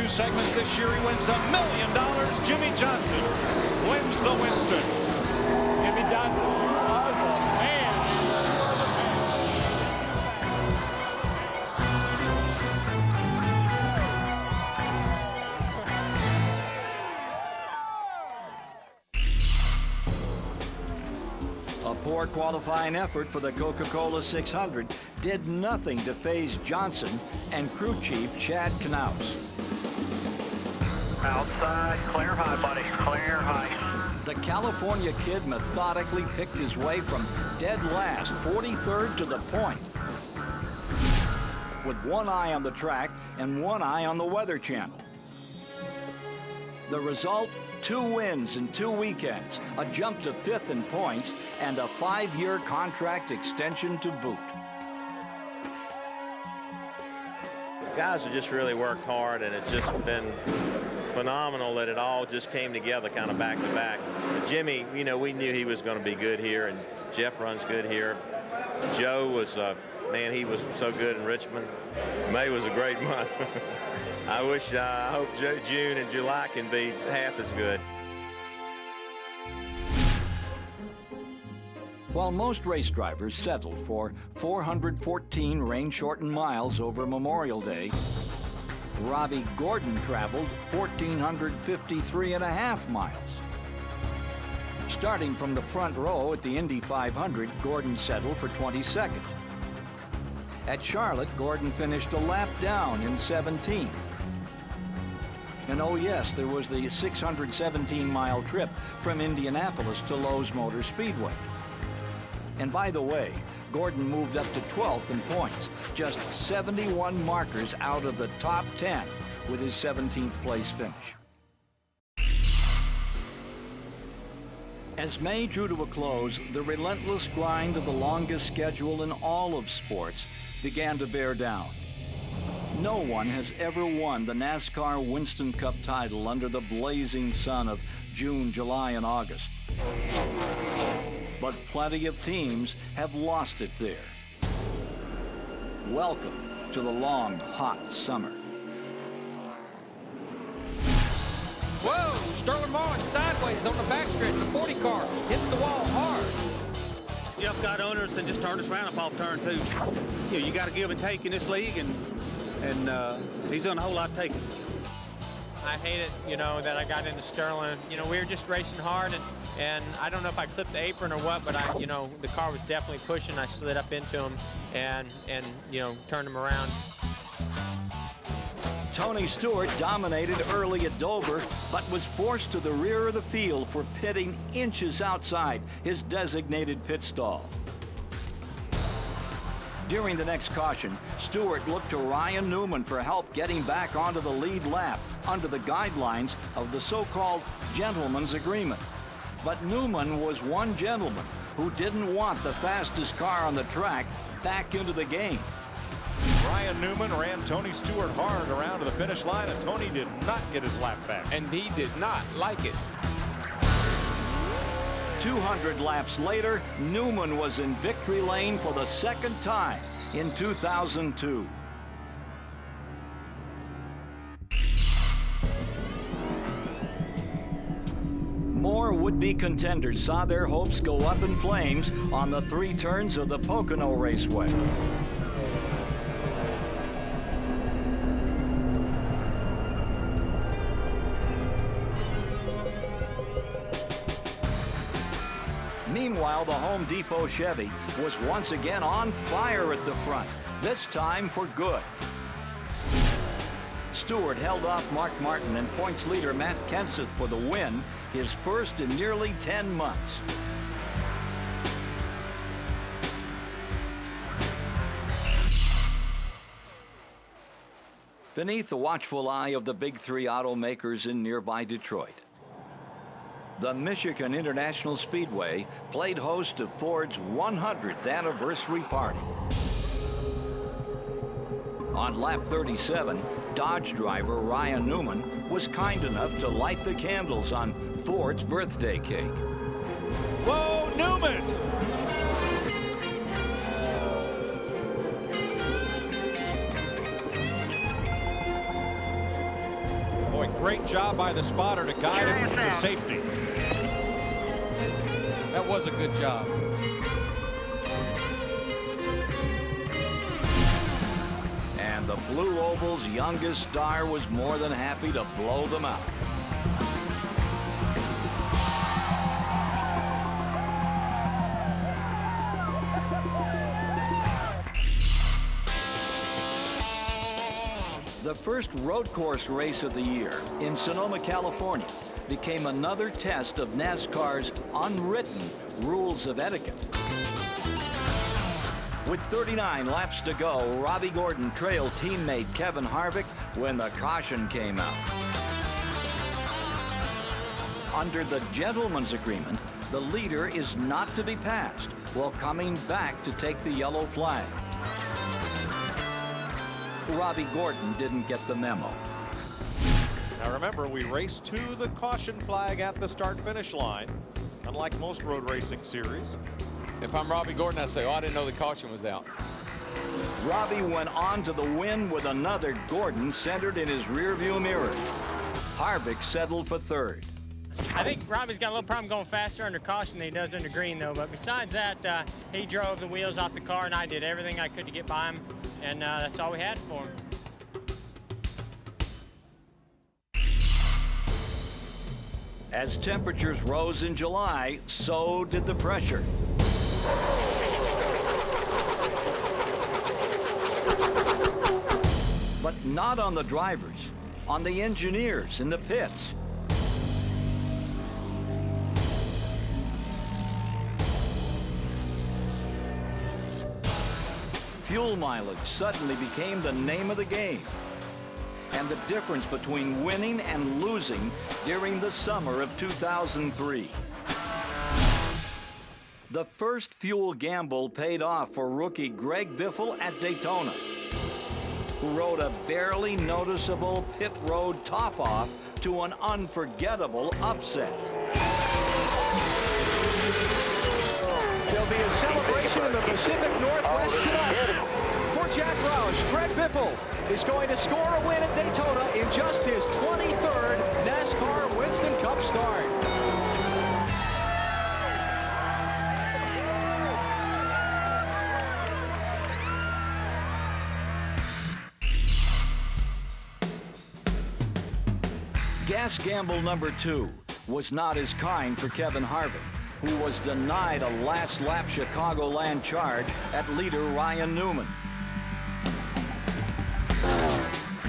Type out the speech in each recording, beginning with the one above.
2 segments this year. He wins $1 million. Jimmy Johnson wins the Winston. Jimmy Johnson, oh, man. A poor qualifying effort for the Coca-Cola 600 did nothing to phase Johnson and crew chief Chad Knaus. Outside, clear high, buddy, clear high. The California kid methodically picked his way from dead last, 43rd to the point, with one eye on the track and one eye on the Weather Channel. The result, 2 wins in 2 weekends, a jump to 5th in points, and a 5-year contract extension to boot. Guys have just really worked hard, and it's just been phenomenal that it all just came together kind of back to back. Jimmy, you know, we knew he was going to be good here, and Jeff runs good here. Joe was, man, he was so good in Richmond. May was a great month. I hope June and July can be half as good. While most race drivers settled for 414 rain-shortened miles over Memorial Day, Robbie Gordon traveled 1,453.5 miles. Starting from the front row at the Indy 500, Gordon settled for 22nd. At Charlotte, Gordon finished a lap down in 17th. And oh yes, there was the 617-mile trip from Indianapolis to Lowe's Motor Speedway. And by the way, Gordon moved up to 12th in points, just 71 markers out of the top 10 with his 17th place finish. As May drew to a close, the relentless grind of the longest schedule in all of sports began to bear down. No one has ever won the NASCAR Winston Cup title under the blazing sun of June, July, and August. But plenty of teams have lost it there. Welcome to the long, hot summer. Whoa, Sterling Marlin sideways on the backstretch. The 40 car hits the wall hard. Jeff got under us and just turned us around up off turn 2. You know, you got to give and take in this league, and he's done a whole lot of taking. I hate it, you know, that I got into Sterling. You know, we were just racing hard, and I don't know if I clipped the apron or what, but you know, the car was definitely pushing. I slid up into him and you know, turned him around. Tony Stewart dominated early at Dover, but was forced to the rear of the field for pitting inches outside his designated pit stall. During the next caution, Stewart looked to Ryan Newman for help getting back onto the lead lap under the guidelines of the so-called gentleman's agreement. But Newman was one gentleman who didn't want the fastest car on the track back into the game. Ryan Newman ran Tony Stewart hard around to the finish line, and Tony did not get his lap back. And he did not like it. 200 laps later, Newman was in victory lane for the second time in 2002. More would-be contenders saw their hopes go up in flames on the 3 turns of the Pocono Raceway. Meanwhile, the Home Depot Chevy was once again on fire at the front, this time for good. Stewart held off Mark Martin and points leader Matt Kenseth for the win, his first in nearly 10 months. Beneath the watchful eye of the big 3 automakers in nearby Detroit, the Michigan International Speedway played host to Ford's 100th anniversary party. On lap 37, Dodge driver Ryan Newman was kind enough to light the candles on Ford's birthday cake. Whoa, Newman! great job by the spotter to guide him to safety. That was a good job. And the Blue Oval's youngest star was more than happy to blow them out. The first road course race of the year in Sonoma, California, became another test of NASCAR's unwritten rules of etiquette. With 39 laps to go, Robbie Gordon trailed teammate Kevin Harvick when the caution came out. Under the gentleman's agreement, the leader is not to be passed while coming back to take the yellow flag. Robbie Gordon didn't get the memo. Now remember, we race to the caution flag at the start-finish line, unlike most road racing series. If I'm Robbie Gordon, I say, oh, I didn't know the caution was out. Robbie went on to the win with another Gordon centered in his rearview mirror. Harvick settled for third. I think Robbie's got a little problem going faster under caution than he does under green, though. But besides that, he drove the wheels off the car, and I did everything I could to get by him, and that's all we had for him. As temperatures rose in July, so did the pressure. But not on the drivers, on the engineers in the pits. Fuel mileage suddenly became the name of the game, and the difference between winning and losing during the summer of 2003. The first fuel gamble paid off for rookie Greg Biffle at Daytona, who rode a barely noticeable pit road top-off to an unforgettable upset. There'll be a celebration in the Pacific Northwest tonight. For Jack Roush, Greg Biffle is going to score a win at Daytona in just his 23rd NASCAR Winston Cup start. Gas gamble number 2 was not as kind for Kevin Harvick, who was denied a last-lap Chicagoland charge at leader Ryan Newman.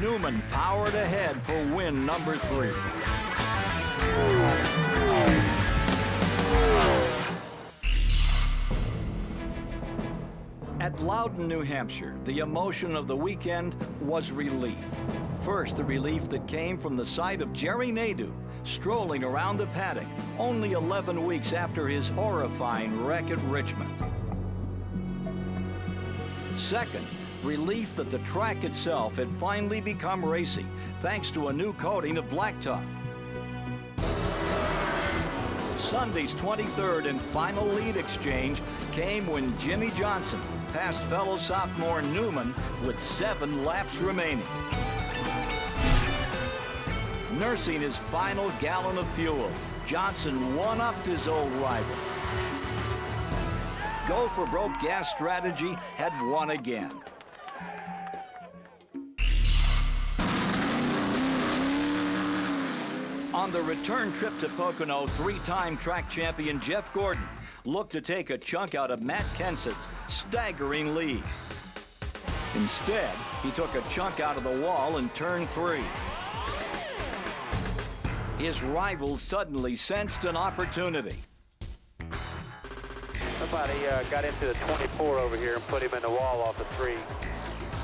Newman powered ahead for win number 3. At Loudon, New Hampshire, the emotion of the weekend was relief. First, the relief that came from the sight of Jerry Nadeau strolling around the paddock only 11 weeks after his horrifying wreck at Richmond. Second, relief that the track itself had finally become racy thanks to a new coating of blacktop. Sunday's 23rd and final lead exchange came when Jimmy Johnson passed fellow sophomore Newman with 7 laps remaining. Nursing his final gallon of fuel, Johnson one-upped his old rival. Go for broke gas strategy had won again. On the return trip to Pocono, 3-time track champion Jeff Gordon looked to take a chunk out of Matt Kenseth's staggering lead. Instead, he took a chunk out of the wall in turn 3. His rival suddenly sensed an opportunity. Somebody got into the 24 over here and put him in the wall off the 3.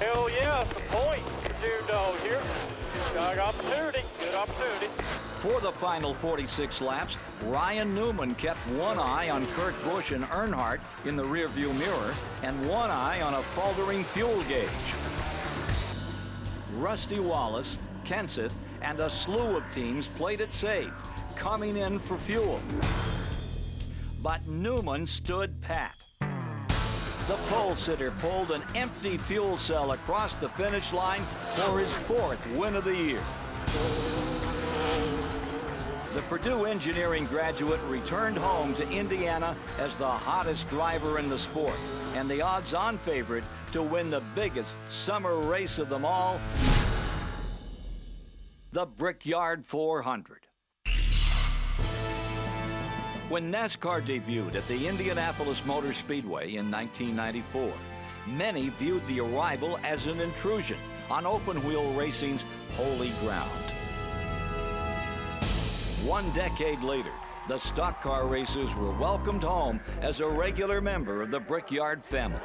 Hell yeah, the point. Dude, dog here. Good opportunity. Good opportunity. For the final 46 laps, Ryan Newman kept one eye on Kurt Busch and Earnhardt in the rearview mirror and one eye on a faltering fuel gauge. Rusty Wallace, Kenseth, and a slew of teams played it safe, coming in for fuel. But Newman stood pat. The pole sitter pulled an empty fuel cell across the finish line for his 4th win of the year. Purdue engineering graduate returned home to Indiana as the hottest driver in the sport and the odds-on favorite to win the biggest summer race of them all, the Brickyard 400. When NASCAR debuted at the Indianapolis Motor Speedway in 1994, many viewed the arrival as an intrusion on open-wheel racing's holy ground. 1 decade later, the stock car racers were welcomed home as a regular member of the Brickyard family.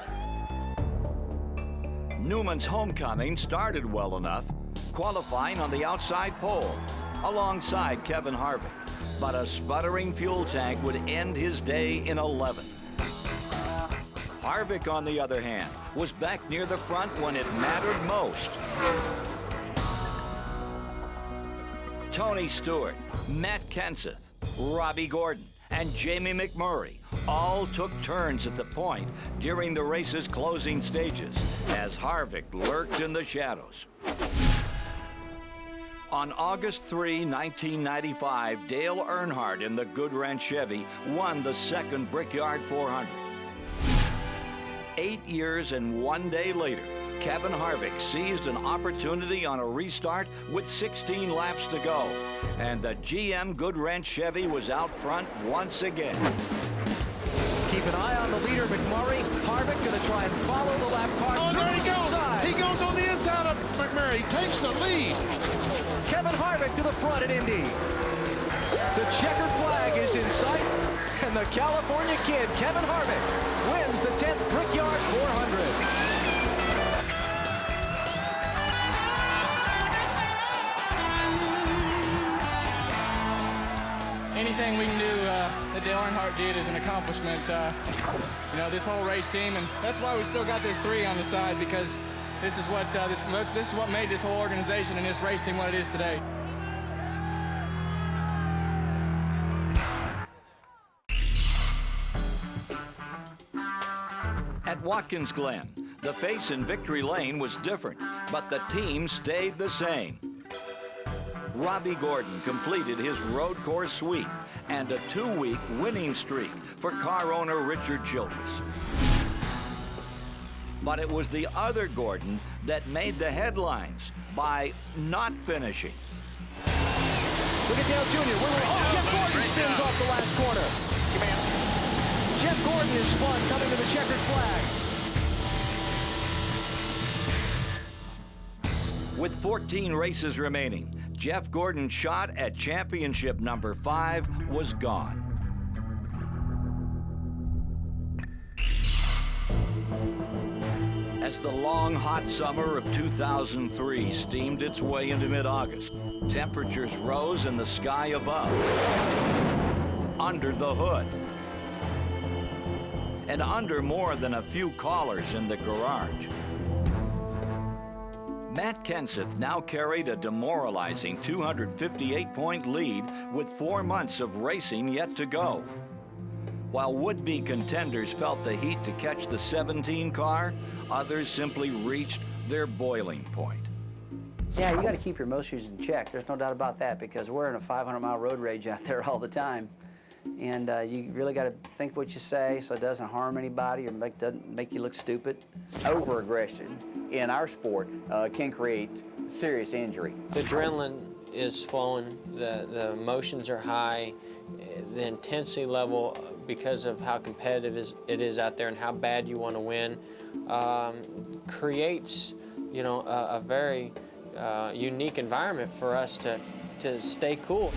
Newman's homecoming started well enough, qualifying on the outside pole alongside Kevin Harvick, but a sputtering fuel tank would end his day in 11th. Harvick, on the other hand, was back near the front when it mattered most. Tony Stewart, Matt Kenseth, Robbie Gordon, and Jamie McMurray all took turns at the point during the race's closing stages as Harvick lurked in the shadows. On August 3, 1995, Dale Earnhardt in the Goodwrench Chevy won the second Brickyard 400. 8 years and 1 day later, Kevin Harvick seized an opportunity on a restart with 16 laps to go, and the GM Goodwrench Chevy was out front once again. Keep an eye on the leader, McMurray. Harvick going to try and follow the lap cars. Oh, there he goes. Inside. He goes on the inside of McMurray. Takes the lead. Kevin Harvick to the front at Indy. The checkered flag is in sight, and the California kid, Kevin Harvick, wins the 10th Brickyard 400. Anything we can do that Dale Earnhardt did is an accomplishment. You know, this whole race team, and that's why we still got this 3 on the side, because this is what this is what made this whole organization and this race team what it is today. At Watkins Glen, the pace in Victory Lane was different, but the team stayed the same. Robbie Gordon completed his road course sweep and a 2-week winning streak for car owner Richard Childress. But it was the other Gordon that made the headlines by not finishing. Look at Dale Jr. Oh, Jeff Gordon spins off the last corner. Jeff Gordon is spun coming to the checkered flag. With 14 races remaining, Jeff Gordon's shot at championship number 5 was gone. As the long, hot summer of 2003 steamed its way into mid-August, temperatures rose in the sky above, under the hood, and under more than a few callers in the garage. Matt Kenseth now carried a demoralizing 258-point lead with 4 months of racing yet to go. While would-be contenders felt the heat to catch the 17 car, others simply reached their boiling point. Yeah, you got to keep your emotions in check. There's no doubt about that, because we're in a 500-mile road rage out there all the time. And you really got to think what you say so it doesn't harm anybody or doesn't make you look stupid. Over-aggression in our sport can create serious injury. The adrenaline is flowing, the emotions are high, the intensity level, because of how competitive it is out there and how bad you want to win, creates, you know, a very unique environment for us to stay cool.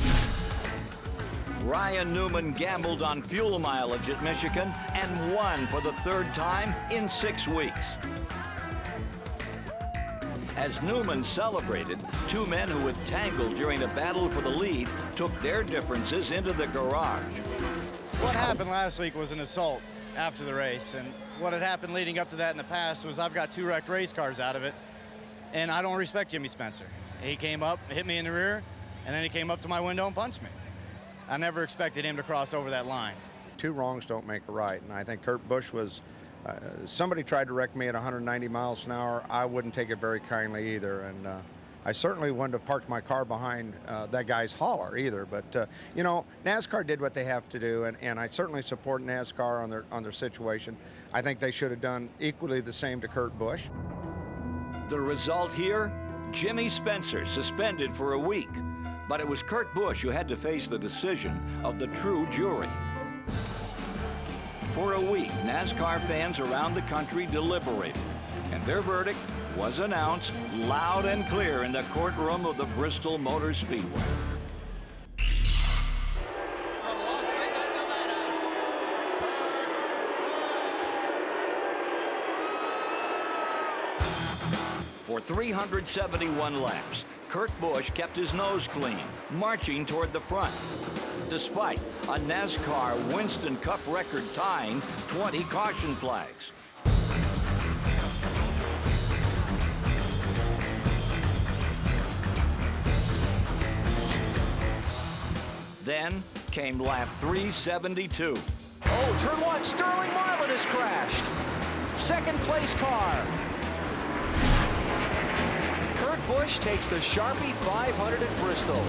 Ryan Newman gambled on fuel mileage at Michigan and won for the 3rd time in 6 weeks. As Newman celebrated, 2 men who had tangled during a battle for the lead took their differences into the garage. What happened last week was an assault after the race, and what had happened leading up to that in the past was I've got 2 wrecked race cars out of it, and I don't respect Jimmy Spencer. He came up, hit me in the rear, and then he came up to my window and punched me. I never expected him to cross over that line. 2 wrongs don't make a right, and I think Kurt Busch was, somebody tried to wreck me at 190 miles an hour. I wouldn't take it very kindly either, and I certainly wouldn't have parked my car behind that guy's hauler either. But, you know, NASCAR did what they have to do, and I certainly support NASCAR on their situation. I think they should have done equally the same to Kurt Busch. The result here, Jimmy Spencer suspended for a week. But it was Kurt Busch who had to face the decision of the true jury. For a week, NASCAR fans around the country deliberated, and their verdict was announced loud and clear in the courtroom of the Bristol Motor Speedway. For 371 laps, Kurt Busch kept his nose clean, marching toward the front, despite a NASCAR Winston Cup record tying 20 caution flags. Then came lap 372. Oh, turn one, Sterling Marlin has crashed. Second place car. Kurt Busch takes the Sharpie 500 at Bristol.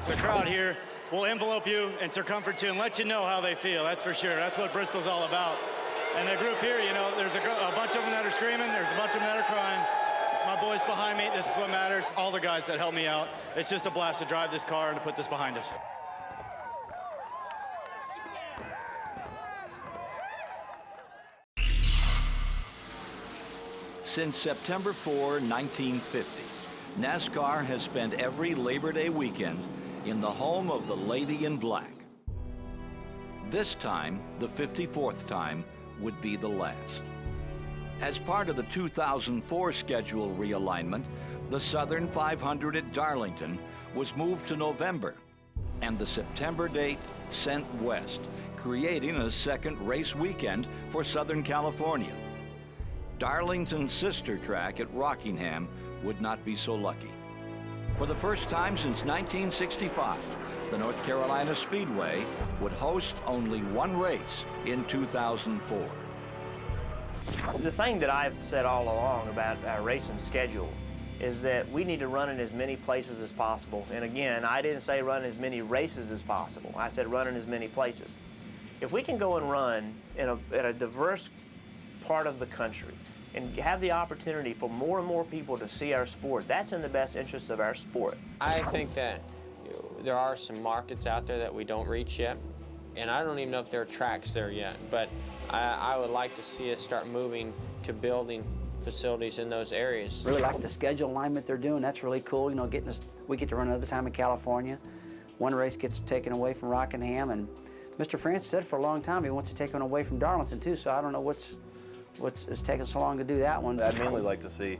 The crowd here will envelope you and circumference you and let you know how they feel, that's for sure. That's what Bristol's all about. And the group here, you know, there's a bunch of them that are screaming, there's a bunch of them that are crying. My boys behind me, this is what matters. All the guys that help me out. It's just a blast to drive this car and to put this behind us. Since September 4, 1950, NASCAR has spent every Labor Day weekend in the home of the Lady in Black. This time, the 54th time, would be the last. As part of the 2004 schedule realignment, the Southern 500 at Darlington was moved to November, and the September date sent west, creating a second race weekend for Southern California. Darlington's sister track at Rockingham would not be so lucky. For the first time since 1965, the North Carolina Speedway would host only one race in 2004. The thing that I've said all along about our racing schedule is that we need to run in as many places as possible. And again, I didn't say run as many races as possible. I said run in as many places. If we can go and run in a diverse part of the country and have the opportunity for more and more people to see our sport, that's in the best interest of our sport. I think that there are some markets out there that we don't reach yet, and I don't even know if there are tracks there yet, but I would like to see us start moving to building facilities in those areas. Really like the schedule alignment they're doing. That's really cool. You know, we get to run another time in California. One race gets taken away from Rockingham, and Mr. Francis said for a long time he wants to take one away from Darlington too, so I don't know what's taking so long to do that one. I'd mainly like to see,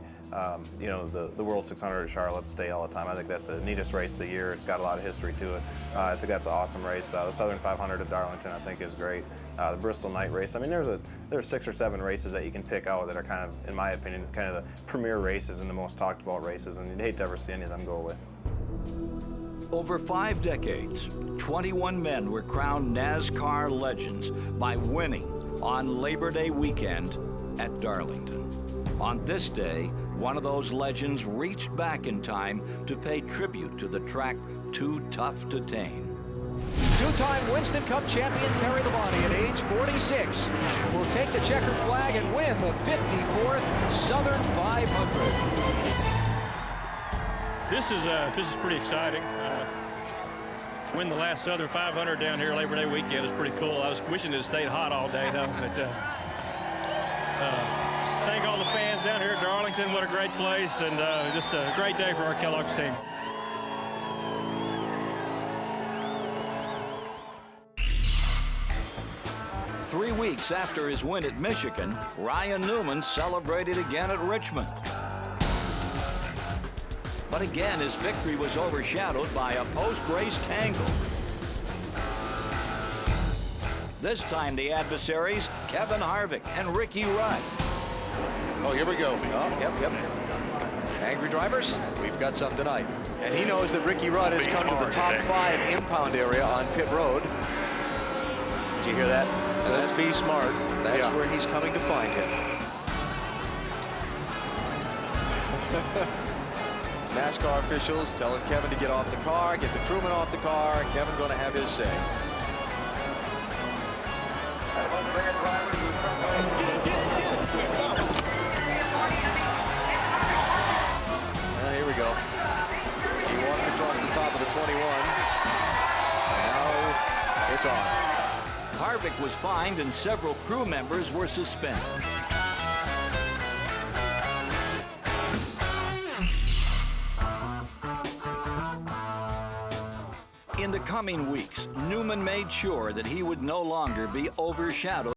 you know, the World 600 at Charlotte stay all the time. I think that's the neatest race of the year. It's got a lot of history to it. I think that's an awesome race. The Southern 500 at Darlington, I think, is great. The Bristol night race. I mean, there's 6 or 7 races that you can pick out that are kind of, in my opinion, kind of the premier races and the most talked about races, and you'd hate to ever see any of them go away. Over 5 decades, 21 men were crowned NASCAR legends by winning on Labor Day weekend at Darlington. On this day, one of those legends reached back in time to pay tribute to the track too tough to tame. Two-time Winston Cup champion Terry Labonte at age 46 will take the checkered flag and win the 54th Southern 500. This is pretty exciting. To win the last Southern 500 down here Labor Day weekend is pretty cool. I was wishing it had stayed hot all day though, but thank all the fans down here at Darlington. What a great place, and just a great day for our Kellogg's team. Three weeks after his win at Michigan, Ryan Newman celebrated again at Richmond. But again, his victory was overshadowed by a post-race tangle. This time, the adversaries, Kevin Harvick and Ricky Rudd. Oh, here we go. Oh, yep. Angry drivers, we've got some tonight. And he knows that Ricky Rudd has come to the top 5 impound area on pit road. Did you hear that? So that's Be Smart. That's where he's coming to find him. NASCAR officials telling Kevin to get off the car, get the crewman off the car. Kevin going to have his say. Well, here we go. He walked across the top of the 21. And now it's on. Harvick was fined and several crew members were suspended. In the coming weeks, Newman made sure that he would no longer be overshadowed